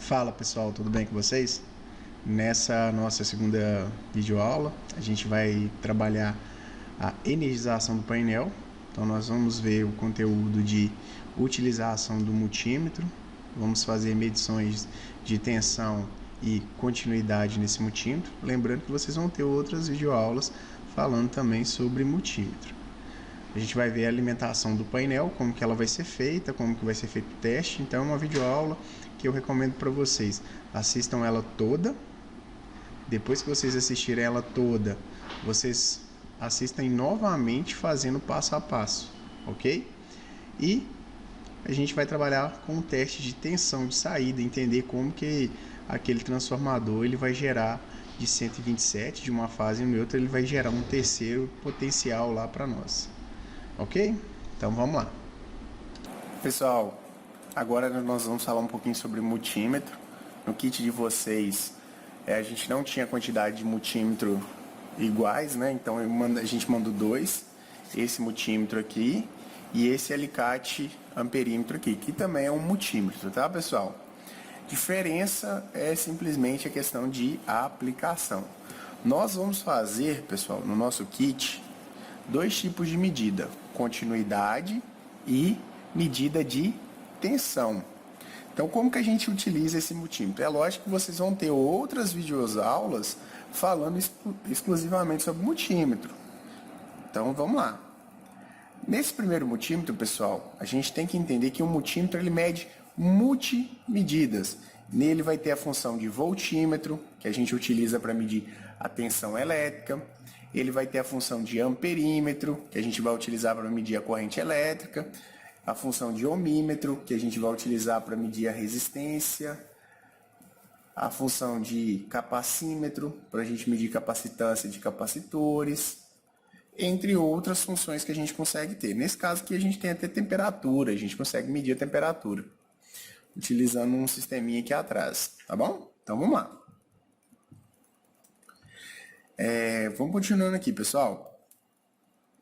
Fala pessoal, tudo bem com vocês? Nessa nossa segunda videoaula, a gente vai trabalhar a energização do painel. Então nós vamos ver o conteúdo de utilização do multímetro, vamos fazer medições de tensão e continuidade nesse multímetro. Lembrando que vocês vão ter outras videoaulas falando também sobre multímetro. A gente vai ver a alimentação do painel, como que ela vai ser feita, como que vai ser feito o teste. Então é uma videoaula que eu recomendo para vocês. Assistam ela toda. Depois que vocês assistirem ela toda, vocês assistem novamente fazendo passo a passo, ok? E a gente vai trabalhar com o teste de tensão de saída, entender como que aquele transformador ele vai gerar de 127 de uma fase em outra, ele vai gerar um terceiro potencial lá para nós. Ok? Então vamos lá. Pessoal, agora nós vamos falar um pouquinho sobre multímetro. No kit de vocês, a gente não tinha quantidade de multímetro iguais, né? Então a gente mandou dois. Esse multímetro aqui e esse alicate amperímetro aqui, que também é um multímetro, tá, pessoal? Diferença é simplesmente a questão de aplicação. Nós vamos fazer, pessoal, no nosso kit, dois tipos de medida: continuidade e medida de tensão. Então, como que a gente utiliza esse multímetro? É lógico que vocês vão ter outras videoaulas falando exclusivamente sobre multímetro. Então, vamos lá. Nesse primeiro multímetro, pessoal, a gente tem que entender que o multímetro ele mede multimedidas. Nele vai ter a função de voltímetro, que a gente utiliza para medir a tensão elétrica. Ele vai ter a função de amperímetro, que a gente vai utilizar para medir a corrente elétrica. A função de ohmímetro, que a gente vai utilizar para medir a resistência. A função de capacímetro, para a gente medir capacitância de capacitores. Entre outras funções que a gente consegue ter. Nesse caso aqui a gente tem até temperatura, a gente consegue medir a temperatura, utilizando um sisteminha aqui atrás, tá bom? Então vamos lá. Vamos continuando aqui, pessoal.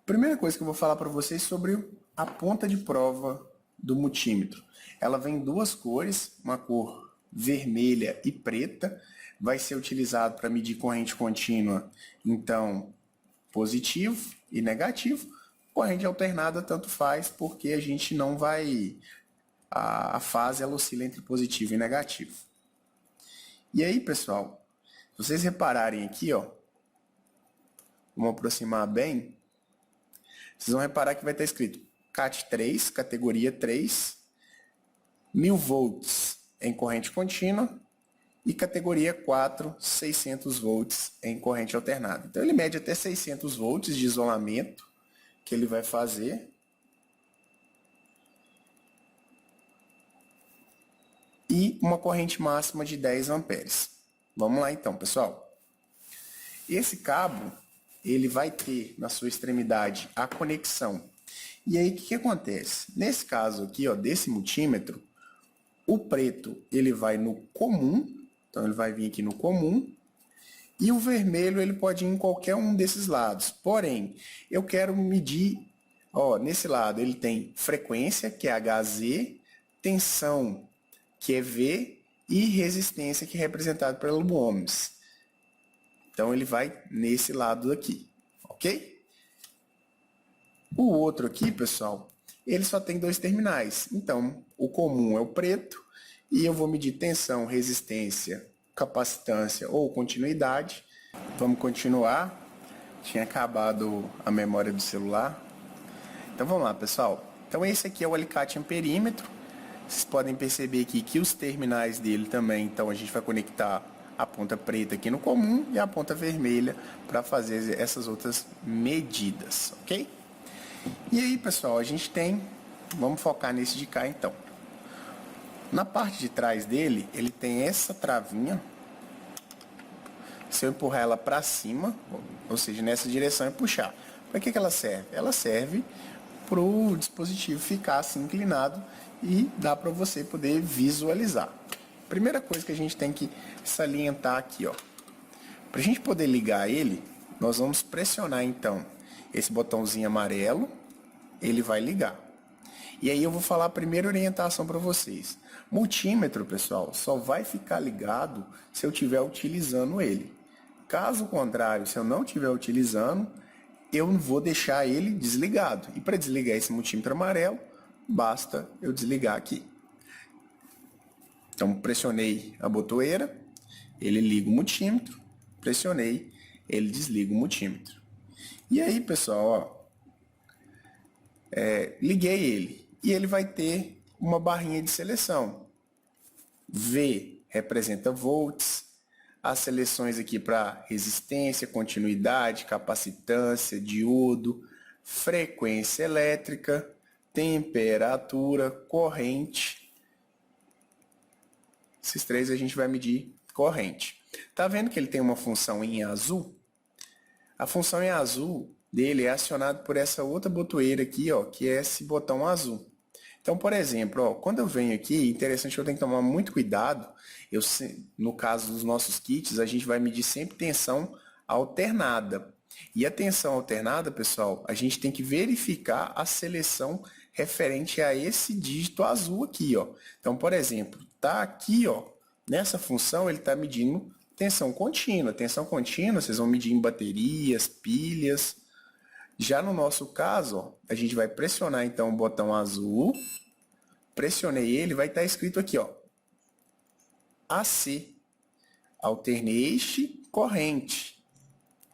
Primeira coisa que eu vou falar para vocês sobre a ponta de prova do multímetro. Ela vem em duas cores, uma cor vermelha e preta. Vai ser utilizado para medir corrente contínua, então positivo e negativo. Corrente alternada tanto faz, porque a gente não vai... A fase ela oscila entre positivo e negativo. E aí, pessoal, se vocês repararem aqui, ó, vamos aproximar bem, vocês vão reparar que vai estar escrito CAT 3, categoria 3, 1000 volts em corrente contínua, e categoria 4, 600 volts em corrente alternada. Então ele mede até 600 volts de isolamento que ele vai fazer. E uma corrente máxima de 10 amperes. Vamos lá então, pessoal. Esse cabo, ele vai ter na sua extremidade a conexão. E aí o que acontece? Nesse caso aqui, ó, desse multímetro, o preto ele vai no comum. Então ele vai vir aqui no comum, e o vermelho ele pode ir em qualquer um desses lados. Porém, eu quero medir, ó, nesse lado ele tem frequência, que é Hz, tensão, que é V, e resistência, que é representado pelo ohms. Então ele vai nesse lado aqui, ok? O outro aqui, pessoal, ele só tem dois terminais. Então, o comum é o preto, e eu vou medir tensão, resistência, capacitância ou continuidade. Vamos continuar. Tinha acabado a memória do celular. Então vamos lá, pessoal. Então esse aqui é o alicate amperímetro. Vocês podem perceber aqui que os terminais dele também, então a gente vai conectar a ponta preta aqui no comum e a ponta vermelha para fazer essas outras medidas, ok? E aí, pessoal, a gente tem... Vamos focar nesse de cá, então. Na parte de trás dele, ele tem essa travinha. Se eu empurrar ela para cima, ou seja, nessa direção e puxar. Para que ela serve? Ela serve para o dispositivo ficar assim inclinado e dá para você poder visualizar. Primeira coisa que a gente tem que salientar aqui, ó. Para a gente poder ligar ele, nós vamos pressionar então esse botãozinho amarelo, ele vai ligar. E aí eu vou falar a primeira orientação para vocês. Multímetro, pessoal, só vai ficar ligado se eu estiver utilizando ele. Caso contrário, se eu não estiver utilizando, eu vou deixar ele desligado. E para desligar esse multímetro amarelo, basta eu desligar aqui. Então, pressionei a botoeira, ele liga o multímetro, pressionei, ele desliga o multímetro. E aí, pessoal, liguei ele e ele vai ter uma barrinha de seleção. V representa volts, as seleções aqui para resistência, continuidade, capacitância, diodo, frequência elétrica, temperatura, corrente. Esses três a gente vai medir corrente. Tá vendo que ele tem uma função em azul? A função em azul dele é acionada por essa outra botoeira aqui, ó, que é esse botão azul. Então, por exemplo, ó, quando eu venho aqui, interessante que eu tenho que tomar muito cuidado. No caso dos nossos kits, a gente vai medir sempre tensão alternada. E a tensão alternada, pessoal, a gente tem que verificar a seleção referente a esse dígito azul aqui, ó. Então, por exemplo, tá aqui, ó, nessa função ele está medindo tensão contínua. Tensão contínua, vocês vão medir em baterias, pilhas. Já no nosso caso, ó, a gente vai pressionar então o botão azul. Pressionei ele, vai estar escrito aqui, ó, AC, alternate corrente,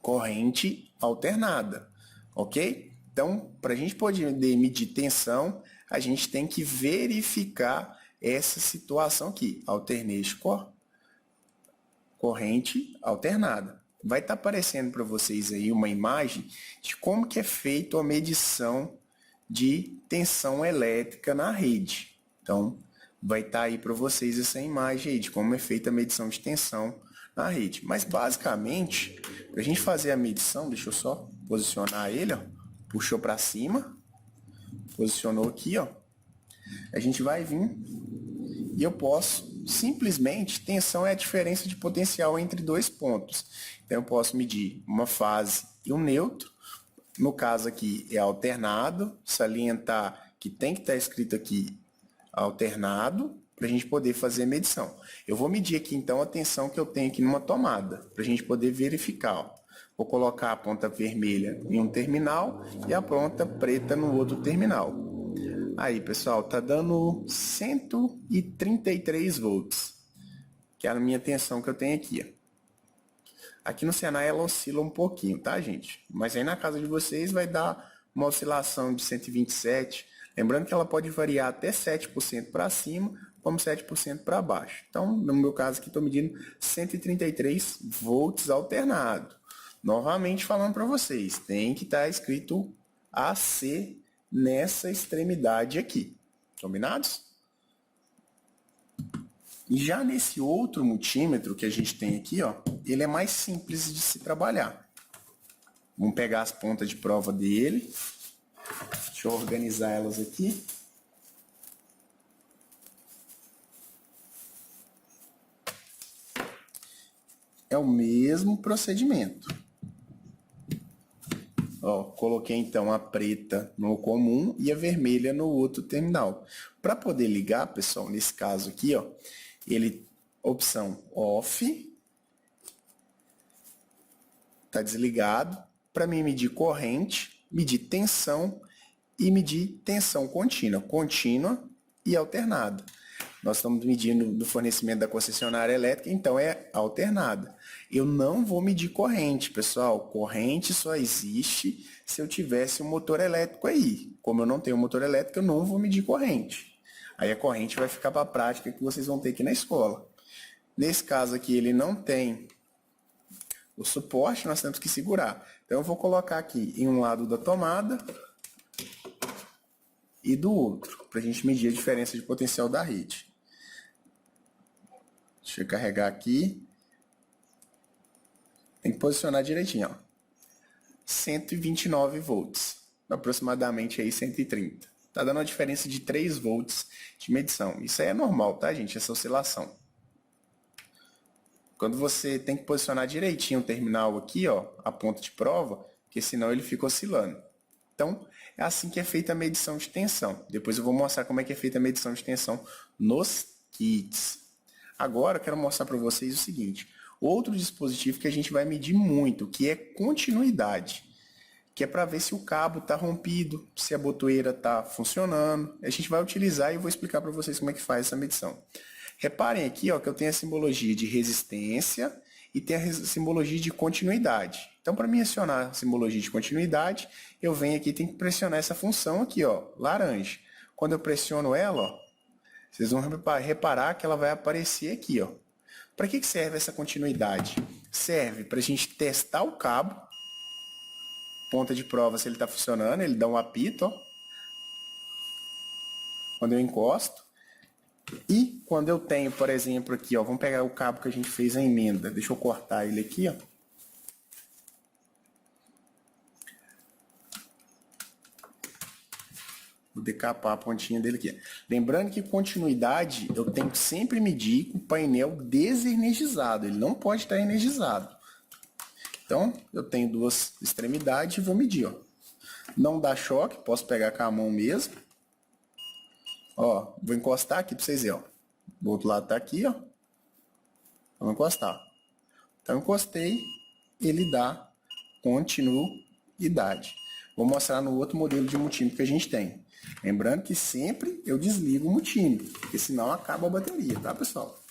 corrente alternada, ok? Então, para a gente poder medir tensão, a gente tem que verificar essa situação aqui, alternate corrente alternada. Vai estar aparecendo para vocês aí uma imagem de como que é feita a medição de tensão elétrica na rede. Então, vai estar aí para vocês essa imagem aí de como é feita a medição de tensão na rede. Mas, basicamente, para a gente fazer a medição, deixa eu só posicionar ele, ó, puxou para cima, posicionou aqui, ó, a gente vai vir e eu posso simplesmente, tensão é a diferença de potencial entre dois pontos. Então, eu posso medir uma fase e um neutro. No caso aqui é alternado, salientar que tem que estar escrito aqui alternado, para a gente poder fazer a medição. Eu vou medir aqui então a tensão que eu tenho aqui numa tomada, para a gente poder verificar. Ó. Vou colocar a ponta vermelha em um terminal e a ponta preta no outro terminal. Aí, pessoal, tá dando 133 volts, que é a minha tensão que eu tenho aqui. Ó. Aqui no Senai ela oscila um pouquinho, tá, gente? Mas aí na casa de vocês vai dar uma oscilação de 127. Lembrando que ela pode variar até 7% para cima, como 7% para baixo. Então, no meu caso aqui, estou medindo 133 volts alternado. Novamente falando para vocês, tem que estar escrito AC nessa extremidade aqui. Combinados? E já nesse outro multímetro que a gente tem aqui, ó, ele é mais simples de se trabalhar. Vamos pegar as pontas de prova dele. Deixa eu organizar elas aqui. É o mesmo procedimento. Ó, coloquei então a preta no comum e a vermelha no outro terminal. Para poder ligar, pessoal, nesse caso aqui, ó, ele opção off, tá desligado. Para mim medir corrente, medir tensão e medir tensão contínua e alternada. Nós estamos medindo do fornecimento da concessionária elétrica, então é alternada. Eu não vou medir corrente, pessoal. Corrente só existe se eu tivesse um motor elétrico aí. Como eu não tenho motor elétrico, eu não vou medir corrente. Aí a corrente vai ficar para a prática que vocês vão ter aqui na escola. Nesse caso aqui, ele não tem o suporte, nós temos que segurar. Então eu vou colocar aqui em um lado da tomada e do outro, para a gente medir a diferença de potencial da rede. Deixa eu carregar aqui. Tem que posicionar direitinho, ó. 129 volts, aproximadamente aí 130. Tá dando uma diferença de 3 volts de medição. Isso aí é normal, tá, gente? Essa oscilação. Quando você tem que posicionar direitinho o terminal aqui, ó, a ponta de prova, porque senão ele fica oscilando. Então, é assim que é feita a medição de tensão. Depois eu vou mostrar como é que é feita a medição de tensão nos kits. Agora eu quero mostrar para vocês o seguinte, outro dispositivo que a gente vai medir muito, que é continuidade, que é para ver se o cabo está rompido, se a botoeira está funcionando. A gente vai utilizar e eu vou explicar para vocês como é que faz essa medição. Reparem aqui, ó, que eu tenho a simbologia de resistência e tem a simbologia de continuidade. Então, para mim acionar a simbologia de continuidade, eu venho aqui e tenho que pressionar essa função aqui, ó, laranja. Quando eu pressiono ela, ó, vocês vão reparar que ela vai aparecer aqui, ó. Para que serve essa continuidade? Serve para a gente testar o cabo, ponta de prova se ele está funcionando, ele dá um apito, ó, quando eu encosto. E quando eu tenho, por exemplo, aqui, ó, vamos pegar o cabo que a gente fez a emenda. Deixa eu cortar ele aqui, ó. Vou decapar a pontinha dele aqui. Lembrando que continuidade eu tenho que sempre medir com o painel desenergizado. Ele não pode estar energizado. Então, eu tenho duas extremidades e vou medir, ó. Não dá choque, posso pegar com a mão mesmo. Ó, vou encostar aqui para vocês verem, ó. Do outro lado tá aqui, ó. Vou encostar. Então, encostei, ele dá continuidade. Vou mostrar no outro modelo de multímetro que a gente tem. Lembrando que sempre eu desligo o multímetro, porque senão acaba a bateria, tá, pessoal?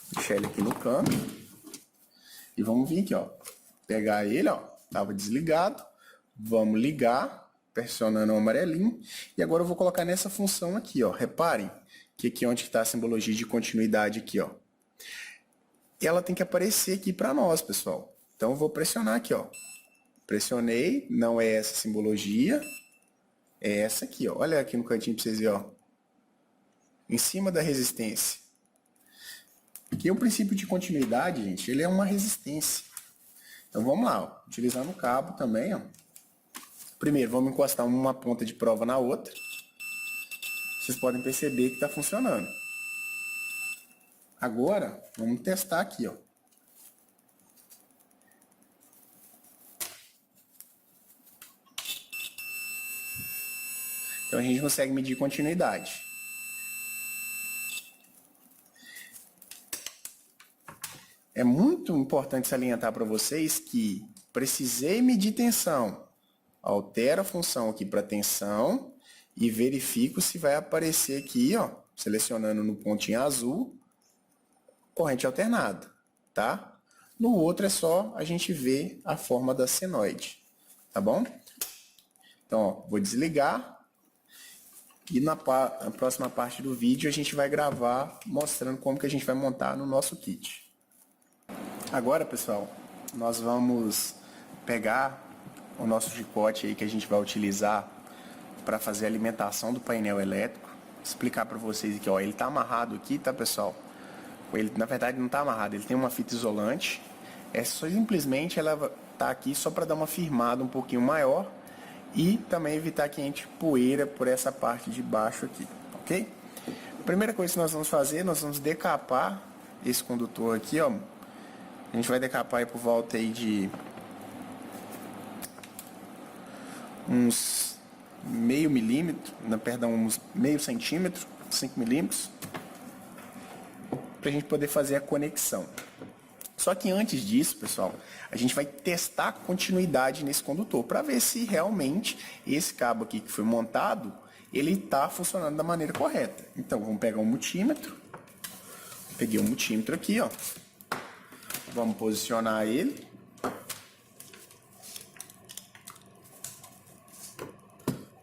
Vou deixar ele aqui no canto. E vamos vir aqui, ó. Pegar ele, ó. Tava desligado. Vamos ligar, pressionando o amarelinho. E agora eu vou colocar nessa função aqui, ó. Reparem que aqui onde está a simbologia de continuidade aqui, ó. Ela tem que aparecer aqui para nós, pessoal. Então eu vou pressionar aqui, ó. Pressionei, não é essa simbologia, é essa aqui, ó. Olha aqui no cantinho para vocês verem, ó. Em cima da resistência. Porque o princípio de continuidade, gente, ele é uma resistência. Então vamos lá, ó. Utilizando o cabo também, ó. Primeiro, vamos encostar uma ponta de prova na outra. Vocês podem perceber que está funcionando. Agora, vamos testar aqui, ó. Então a gente consegue medir continuidade. É muito importante salientar para vocês que precisei medir tensão. Altero a função aqui para tensão e verifico se vai aparecer aqui, ó, selecionando no pontinho azul, corrente alternada, tá? No outro é só a gente ver a forma da senoide, tá bom? Então, ó, vou desligar e na próxima parte do vídeo a gente vai gravar mostrando como que a gente vai montar no nosso kit. Agora, pessoal, nós vamos pegar o nosso chicote aí que a gente vai utilizar para fazer a alimentação do painel elétrico. Explicar para vocês aqui, ó, ele tá amarrado aqui, tá, pessoal? Ele, na verdade, não tá amarrado, ele tem uma fita isolante. É só simplesmente ela tá aqui só para dar uma firmada um pouquinho maior e também evitar que entre poeira por essa parte de baixo aqui, ok? A primeira coisa que nós vamos fazer, nós vamos decapar esse condutor aqui, ó. A gente vai decapar aí por volta aí de uns meio milímetro, perdão, uns meio centímetro, 5 milímetros, para a gente poder fazer a conexão. Só que antes disso, pessoal, a gente vai testar a continuidade nesse condutor para ver se realmente esse cabo aqui que foi montado, ele está funcionando da maneira correta. Então, vamos pegar um multímetro. Peguei um multímetro aqui, ó. Vamos posicionar ele.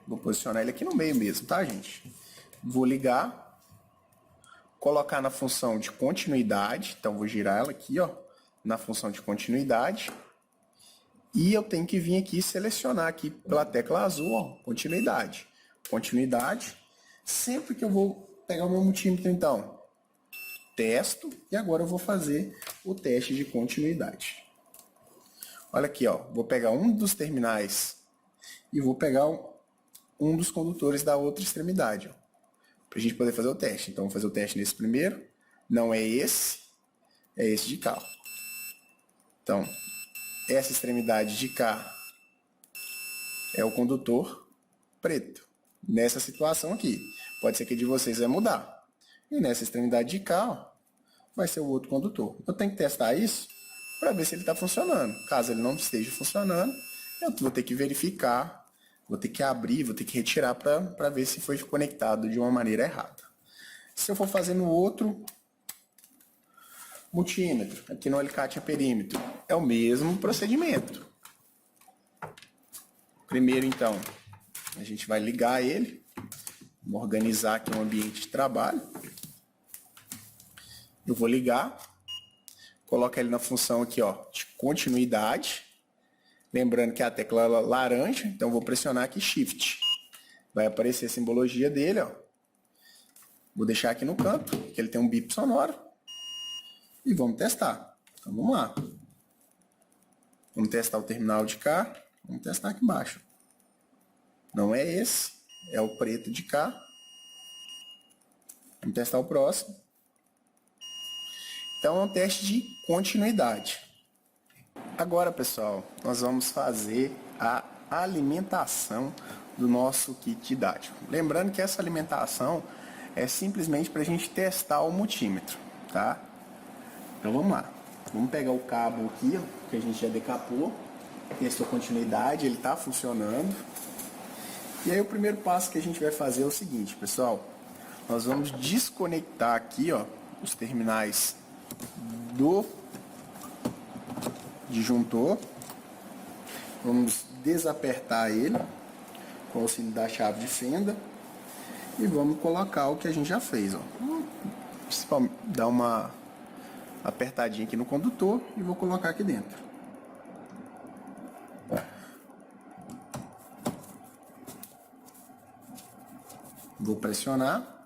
Vou posicionar ele aqui no meio mesmo, tá, gente? Vou ligar. Colocar na função de continuidade. Então, vou girar ela aqui, ó. Na função de continuidade. E eu tenho que vir aqui e selecionar aqui pela tecla azul, ó. Continuidade. Continuidade. Sempre que eu vou pegar o meu multímetro, então, testo. E agora eu vou fazer o teste de continuidade. Olha aqui, ó. Vou pegar um dos terminais e vou pegar um dos condutores da outra extremidade, ó, para a gente poder fazer o teste. Então, vou fazer o teste nesse primeiro. Não é esse, é esse de cá. Então, essa extremidade de cá é o condutor preto. Nessa situação aqui. Pode ser que de vocês vai mudar. E nessa extremidade de cá, ó, vai ser o outro condutor. Eu tenho que testar isso para ver se ele está funcionando. Caso ele não esteja funcionando, eu vou ter que verificar, vou ter que abrir, vou ter que retirar para ver se foi conectado de uma maneira errada. Se eu for fazer no outro multímetro, aqui no alicate a perímetro, é o mesmo procedimento. Primeiro, então, a gente vai ligar ele. Vamos organizar aqui um ambiente de trabalho. Eu vou ligar, coloco ele na função aqui, ó, de continuidade. Lembrando que é a tecla laranja, então vou pressionar aqui Shift. Vai aparecer a simbologia dele, ó. Vou deixar aqui no canto, que ele tem um bip sonoro. E vamos testar. Então vamos lá. Vamos testar o terminal de cá. Vamos testar aqui embaixo. Não é esse, é o preto de cá. Vamos testar o próximo. Então é um teste de continuidade. Agora, pessoal, nós vamos fazer a alimentação do nosso kit didático. Lembrando que essa alimentação é simplesmente para a gente testar o multímetro, tá? Então vamos lá. Vamos pegar o cabo aqui, ó, que a gente já decapou. Testou continuidade, ele está funcionando. E aí o primeiro passo que a gente vai fazer é o seguinte, pessoal. Nós vamos desconectar aqui, ó, os terminais do disjuntor. Vamos desapertar ele com o auxílio da chave de fenda. E vamos colocar o que a gente já fez, ó. Principalmente dar uma apertadinha aqui no condutor e vou colocar aqui dentro. Vou pressionar.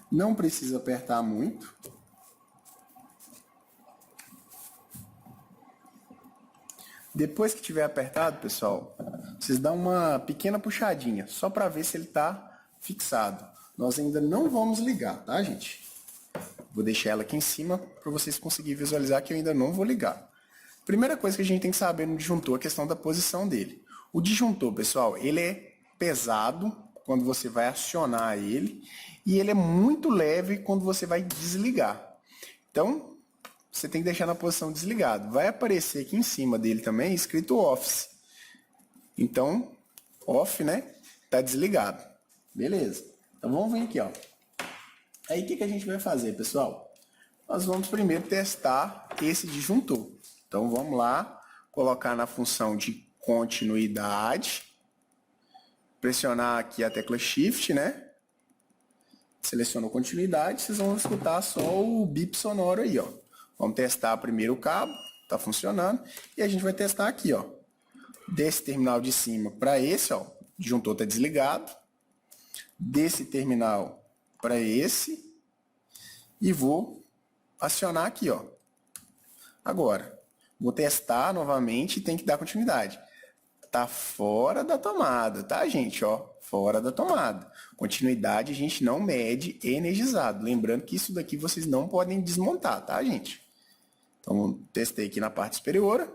Não precisa apertar muito. Depois que tiver apertado, pessoal, vocês dão uma pequena puxadinha, só para ver se ele está fixado. Nós ainda não vamos ligar, tá, gente? Vou deixar ela aqui em cima para vocês conseguirem visualizar que eu ainda não vou ligar. Primeira coisa que a gente tem que saber no disjuntor é a questão da posição dele. O disjuntor, pessoal, ele é pesado quando você vai acionar ele e ele é muito leve quando você vai desligar. Então, você tem que deixar na posição desligado. Vai aparecer aqui em cima dele também escrito Office. Então, Off, né? Tá desligado. Beleza. Então, vamos vir aqui, ó. Aí, o que a gente vai fazer, pessoal? Nós vamos primeiro testar esse disjuntor. Então, vamos lá, colocar na função de continuidade. Pressionar aqui a tecla Shift, né? Selecionou continuidade, vocês vão escutar só o bip sonoro aí, ó. Vamos testar primeiro o cabo, tá funcionando. E a gente vai testar aqui, ó. Desse terminal de cima para esse, ó, o disjuntor tá desligado. Desse terminal para esse. E vou acionar aqui, ó. Agora, vou testar novamente e tem que dar continuidade. Tá fora da tomada, tá, gente? Ó, fora da tomada. Continuidade a gente não mede energizado. Lembrando que isso daqui vocês não podem desmontar, tá, gente? Então, testei aqui na parte superior.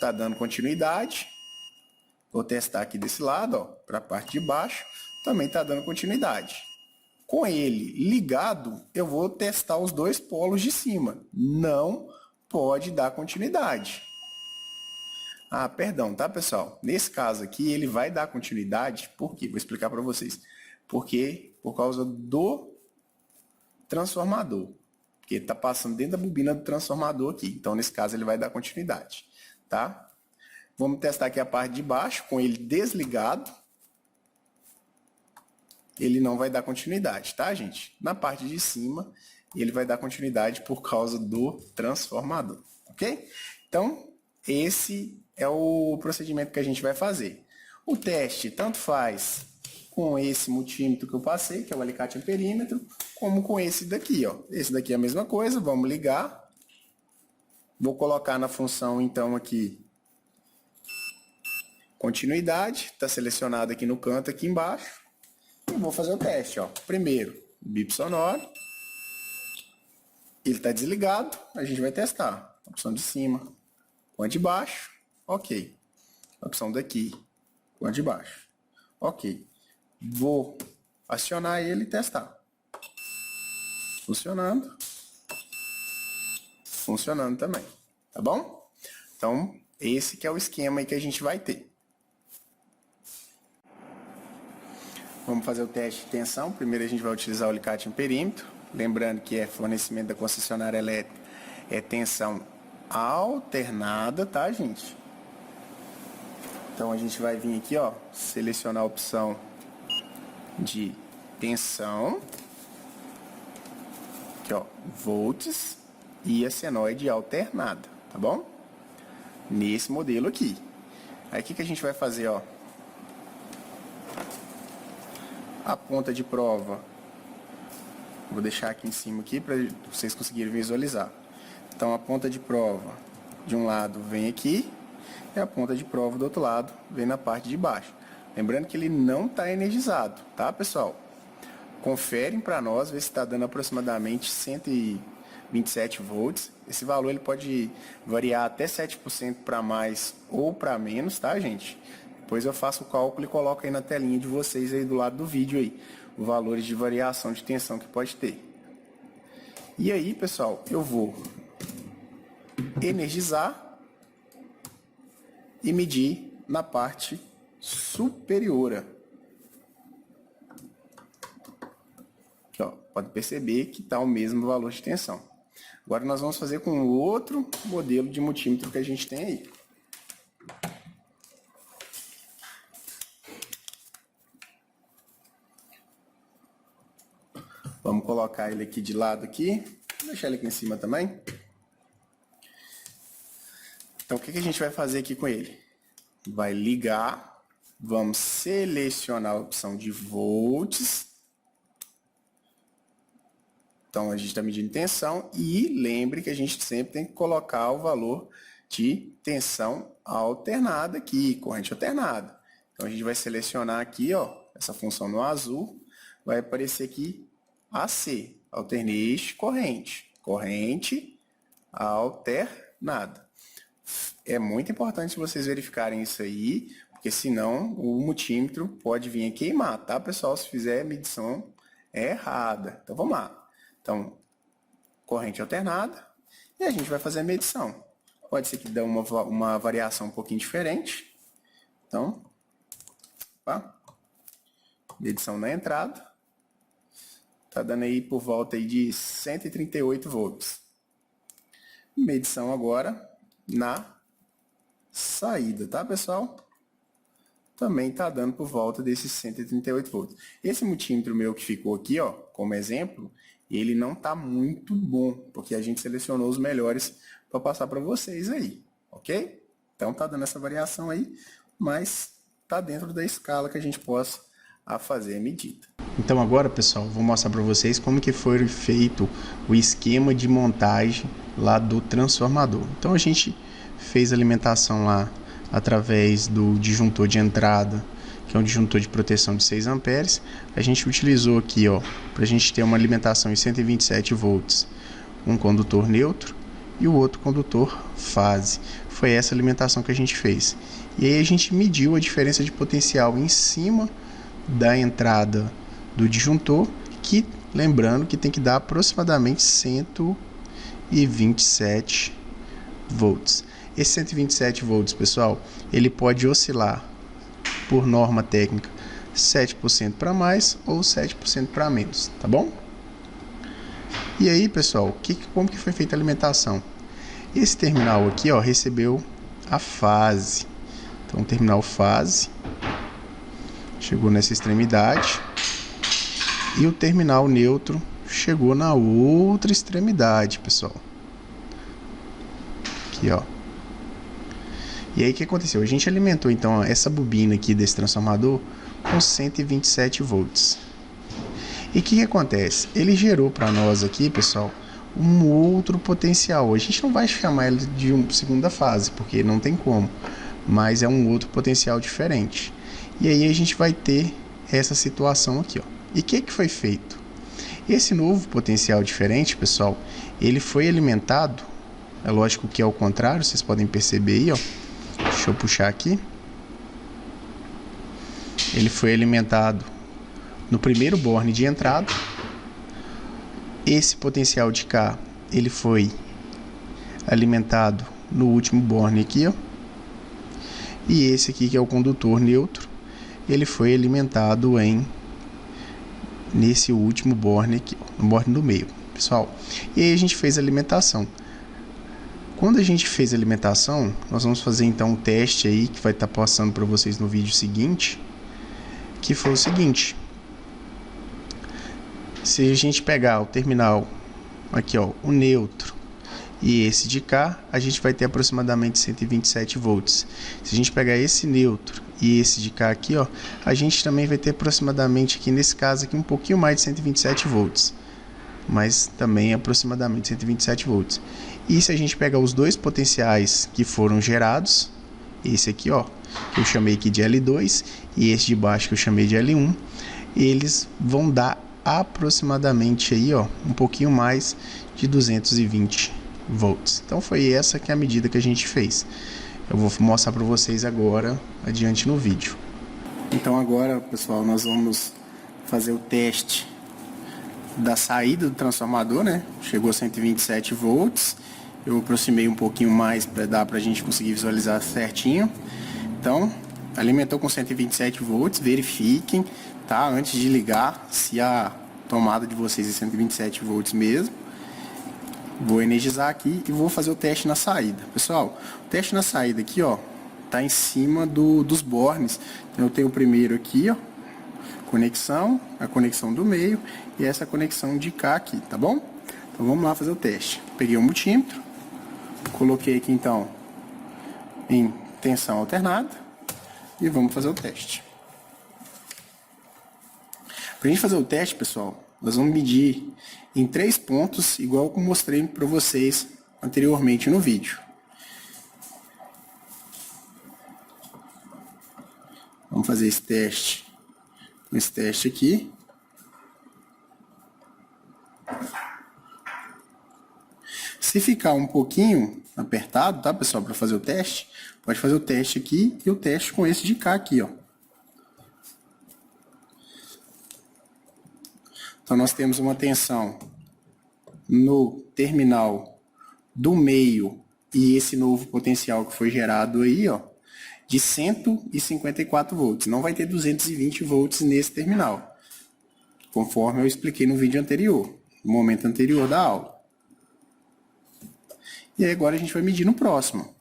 Tá dando continuidade. Vou testar aqui desse lado, ó, para a parte de baixo. Também tá dando continuidade. Com ele ligado, eu vou testar os dois polos de cima. Não pode dar continuidade. Ah, perdão, tá, pessoal? Nesse caso aqui, ele vai dar continuidade. Por quê? Vou explicar para vocês. Porque por causa do transformador. Porque está passando dentro da bobina do transformador aqui. Então, nesse caso, ele vai dar continuidade. Tá? Vamos testar aqui a parte de baixo, com ele desligado. Ele não vai dar continuidade, tá, gente? Na parte de cima, ele vai dar continuidade por causa do transformador. Ok? Então, esse é o procedimento que a gente vai fazer. O teste tanto faz com esse multímetro que eu passei, que é o alicate a perímetro, como com esse daqui, ó. Esse daqui é a mesma coisa, vamos ligar. Vou colocar na função, então, aqui, continuidade, está selecionado aqui no canto, aqui embaixo. E vou fazer o teste, ó. Primeiro, bip sonoro. Ele está desligado, a gente vai testar. Opção de cima com a de baixo, ok. Opção daqui com a de baixo, ok. Vou acionar ele e testar. Funcionando. Funcionando também, tá bom? Então, esse que é o esquema aí que a gente vai ter. Vamos fazer o teste de tensão. Primeiro a gente vai utilizar o alicate em perímetro. Lembrando que é fornecimento da concessionária elétrica, é tensão alternada, tá, gente? Então a gente vai vir aqui, ó, selecionar a opção de tensão. Aqui, ó, volts e a senoide alternada, tá bom? Nesse modelo aqui. Aí o que a gente vai fazer, ó? A ponta de prova, vou deixar aqui em cima aqui para vocês conseguirem visualizar. Então a ponta de prova de um lado vem aqui e a ponta de prova do outro lado vem na parte de baixo. Lembrando que ele não está energizado, tá, pessoal? Conferem para nós, ver se está dando aproximadamente 127 volts. Esse valor ele pode variar até 7% para mais ou para menos, tá, gente? Depois eu faço o cálculo e coloco aí na telinha de vocês aí do lado do vídeo aí, os valores de variação de tensão que pode ter. E aí, pessoal, eu vou energizar e medir na parte superior. Aqui, ó, pode perceber que está o mesmo valor de tensão. Agora nós vamos fazer com outro modelo de multímetro que a gente tem aí. Vamos colocar ele aqui de lado aqui. Vou deixar ele aqui em cima também. Então, o que a gente vai fazer aqui com ele? Vai ligar. Vamos selecionar a opção de volts. Então, a gente está medindo tensão. E lembre que a gente sempre tem que colocar o valor de tensão alternada aqui, corrente alternada. Então, a gente vai selecionar aqui, ó, essa função no azul. Vai aparecer aqui AC, alternate corrente, corrente alternada. É muito importante vocês verificarem isso aí, porque senão o multímetro pode vir a queimar, tá, pessoal? Se fizer a medição errada. Então vamos lá. Então, corrente alternada e a gente vai fazer a medição. Pode ser que dê uma variação um pouquinho diferente. Então, opa, medição na entrada. Tá dando aí por volta aí de 138 volts. Medição agora na saída, tá, pessoal? Também tá dando por volta desses 138 volts. Esse multímetro meu que ficou aqui, ó, como exemplo, ele não tá muito bom, porque a gente selecionou os melhores para passar para vocês aí, ok? Então tá dando essa variação aí, mas tá dentro da escala que a gente possa fazer a medida. Então agora, pessoal, vou mostrar para vocês como que foi feito o esquema de montagem lá do transformador. Então a gente fez a alimentação lá através do disjuntor de entrada, que é um disjuntor de proteção de 6 amperes. A gente utilizou aqui, ó, para a gente ter uma alimentação em 127 volts, um condutor neutro e o outro condutor fase. Foi essa alimentação que a gente fez. E aí a gente mediu a diferença de potencial em cima da entrada do disjuntor, que lembrando que tem que dar aproximadamente 127 volts. Esse 127 volts, pessoal, ele pode oscilar por norma técnica 7% para mais ou 7% para menos, tá bom? E aí, pessoal, como que foi feita a alimentação? Esse terminal aqui, ó, recebeu a fase. Então, o terminal fase chegou nessa extremidade. E o terminal neutro chegou na outra extremidade, pessoal. Aqui, ó. E aí o que aconteceu? A gente alimentou então essa bobina aqui desse transformador com 127 volts. E o que acontece? Ele gerou para nós aqui, pessoal, um outro potencial. A gente não vai chamar ele de segunda fase, porque não tem como. Mas é um outro potencial diferente. E aí a gente vai ter essa situação aqui, ó. E o que foi feito? Esse novo potencial diferente, pessoal, ele foi alimentado, é lógico que é o contrário, vocês podem perceber aí, ó. Deixa eu puxar aqui. Ele foi alimentado no primeiro borne de entrada. Esse potencial de cá, ele foi alimentado no último borne aqui, ó. E esse aqui, que é o condutor neutro, ele foi alimentado nesse último borne aqui, ó, no borne do meio, pessoal. E aí a gente fez a alimentação. Quando a gente fez a alimentação, nós vamos fazer então um teste aí que vai estar passando para vocês no vídeo seguinte, que foi o seguinte: se a gente pegar o terminal aqui, ó, o neutro, e esse de cá, a gente vai ter aproximadamente 127 volts. Se a gente pegar esse neutro e esse de cá aqui, ó, a gente também vai ter aproximadamente aqui nesse caso aqui um pouquinho mais de 127 volts, mas também aproximadamente 127 volts. E se a gente pegar os dois potenciais que foram gerados, esse aqui, ó, que eu chamei aqui de L2, e esse de baixo que eu chamei de L1, eles vão dar aproximadamente aí, ó, um pouquinho mais de 220 volts. Então foi essa que é a medida que a gente fez. Eu vou mostrar para vocês agora adiante no vídeo. Então agora, pessoal, nós vamos fazer o teste da saída do transformador, né? Chegou a 127 volts. Eu aproximei um pouquinho mais para dar para a gente conseguir visualizar certinho. Então, alimentou com 127 volts. Verifiquem, tá? Antes de ligar, se a tomada de vocês é 127 volts mesmo. Vou energizar aqui e vou fazer o teste na saída. Pessoal, o teste na saída aqui, ó, tá em cima dos bornes. Então, eu tenho o primeiro aqui, ó, conexão, a conexão do meio e essa conexão de cá aqui, tá bom? Então vamos lá fazer o teste. Peguei o multímetro, coloquei aqui então em tensão alternada e vamos fazer o teste. Para a gente fazer o teste, pessoal, nós vamos medir em 3 pontos, igual como mostrei para vocês anteriormente no vídeo. Vamos fazer esse teste aqui. Se ficar um pouquinho apertado, tá, pessoal, para fazer o teste, pode fazer o teste aqui e o teste com esse de cá aqui, ó. Então nós temos uma tensão no terminal do meio e esse novo potencial que foi gerado aí, ó, de 154 volts. Não vai ter 220 volts nesse terminal, conforme eu expliquei no vídeo anterior, no momento anterior da aula. E aí agora a gente vai medir no próximo,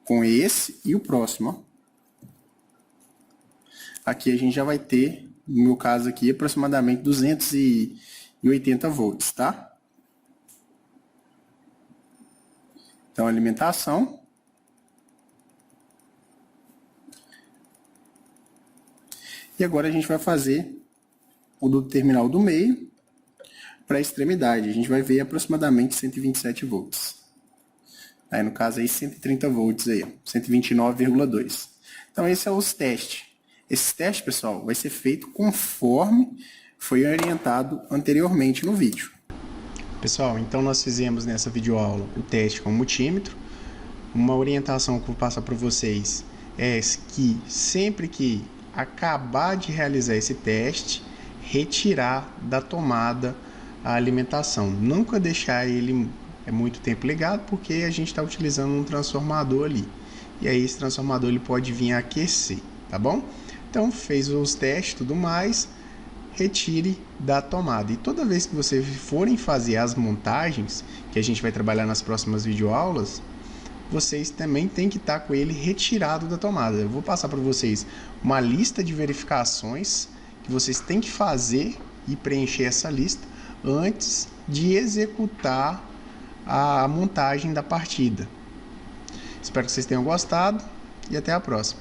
com esse e o próximo, ó. Aqui a gente já vai ter, no meu caso aqui, aproximadamente 280 volts, tá? Então, alimentação. E agora a gente vai fazer o do terminal do meio para a extremidade. A gente vai ver aproximadamente 127 volts. Aí, no caso, aí 130 volts, aí, 129,2. Então, esse é os testes. Esse teste, pessoal, vai ser feito conforme foi orientado anteriormente no vídeo. Pessoal, então nós fizemos nessa videoaula o teste com o multímetro. Uma orientação que eu vou passar para vocês é que sempre que acabar de realizar esse teste, retirar da tomada a alimentação. Nunca deixar ele muito tempo ligado, porque a gente está utilizando um transformador ali. E aí esse transformador ele pode vir a aquecer, tá bom? Então fez os testes e tudo mais, retire da tomada. E toda vez que vocês forem fazer as montagens, que a gente vai trabalhar nas próximas videoaulas, vocês também têm que estar com ele retirado da tomada. Eu vou passar para vocês uma lista de verificações que vocês têm que fazer e preencher essa lista antes de executar a montagem da partida. Espero que vocês tenham gostado e até a próxima.